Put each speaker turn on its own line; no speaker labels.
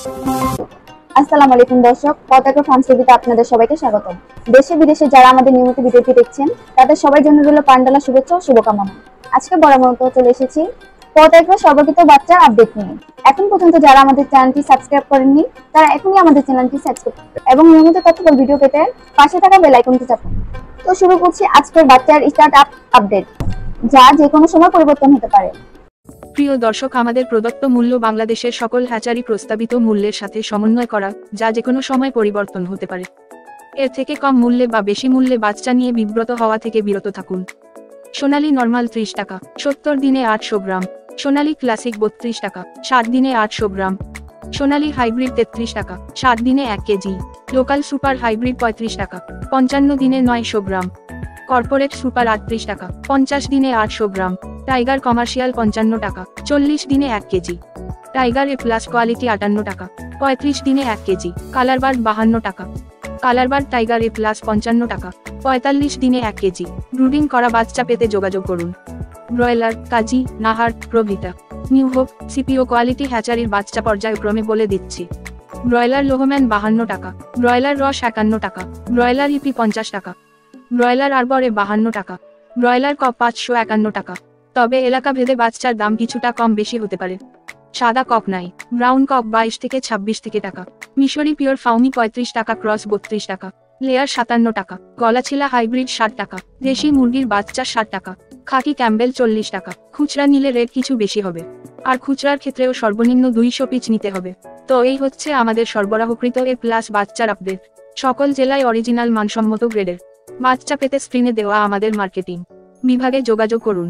আসসালামু আলাইকুম দর্শক, পতাকা ফার্মস টিভিতে আপনাদের সবাইকে স্বাগতম। দেশে বিদেশে যারা আমাদের নিয়মিত ভিডিওটি দেখছেন তাদের সবার জন্য রইল পান্ডালা শুভেচ্ছা ও শুভকামনা। আজকে বড় মতো চলে এসেছি পতাকা সর্বকৃত বাচ্চার আপডেট নিয়ে। এখন পর্যন্ত যারা আমাদের চ্যানেলটি সাবস্ক্রাইব করেননি তারা এখনই আমাদের চ্যানেলটি সাবস্ক্রাইব করুন এবং নিয়মিত তথ্যবল ভিডিও পেতে পাশে থাকা বেল আইকনটি চাপুন। তো শুরু করছি আজকের বাচ্চার স্টার্ট আপ আপডেট, যা যে কোনো সময় পরিবর্তন হতে পারে।
প্রিয় দর্শক, আমাদের প্রদত্ত মূল্য বাংলাদেশের সকল হ্যাচারি প্রস্তাবিত মূল্যের সাথে সমন্বয় করা, যা যেকোনো সময় পরিবর্তন হতে পারে। এর থেকে কম মূল্যে বা বেশি মূল্যে বাচ্চা নিয়ে বিব্রত হওয়া থেকে বিরত থাকুন। সোনালী নরমাল 30 টাকা, 70 দিনে 800 গ্রাম। সোনালী ক্লাসিক 32 টাকা, 60 দিনে 800 গ্রাম। সোনালী হাইব্রিড 33 টাকা, 7 দিনে 1 কেজি। লোকাল সুপার হাইব্রিড 35 টাকা, 55 দিনে 900 গ্রাম। কর্পোরেট সুপার 38 টাকা, 50 দিনে 800 গ্রাম। টাইগার কমার্শিয়াল 55 টাকা, 40 দিনে 1 কেজি। টাইগার এ প্লাস কোয়ালিটি 58 টাকা, 35 দিনে 1 কেজি। কালারবার্ড 52 টাকা। কালারবার্ড টাইগার এ প্লাস 55 টাকা, 45 দিনে 1 কেজি। ব্রুডিং করা বাচ্চা পেতে যোগাযোগ করুন। ব্রয়লার, কাজী, নাহার, প্রভৃতা। নিউ হোপ, সিপিও কোয়ালিটি হ্যাচারির বাচ্চা পর্যায়ক্রমে বলে দিচ্ছি। ব্রয়লার লোহম্যান 52 টাকা, ব্রয়লার রস 51 টাকা, ব্রয়লার ইপি 50 টাকা, ব্রয়লার আরবরে 52 টাকা, ব্রয়লার কক 551 টাকা। তবে এলাকা ভেদে বাচ্চার দাম কিছুটা কম বেশি হতে পারে। সাদা কক নাই, ব্রাউন কক 22 থেকে 26 থেকে টাকা। মিশরি পিওর ফাউমি 35 টাকা, ক্রস 32 টাকা, লেয়ার 57 টাকা, গলাছিলা হাইব্রিড 60 টাকা, দেশি মুরগির বাচ্চা 60 টাকা, খাকি ক্যাম্বেল 40 টাকা। খুচরা নিলে রেট কিছু বেশি হবে, আর খুচরার ক্ষেত্রেও সর্বনিম্ন 200 পিস নিতে হবে। তো এই হচ্ছে আমাদের সরবরাহকৃত এ প্লাস বাচ্চার আপডেট। সকল জেলায় অরিজিনাল মানসম্মত গ্রেডের বাচ্চা পেতে স্ক্রিনে দেওয়া আমাদের মার্কেটিং বিভাগে যোগাযোগ করুন।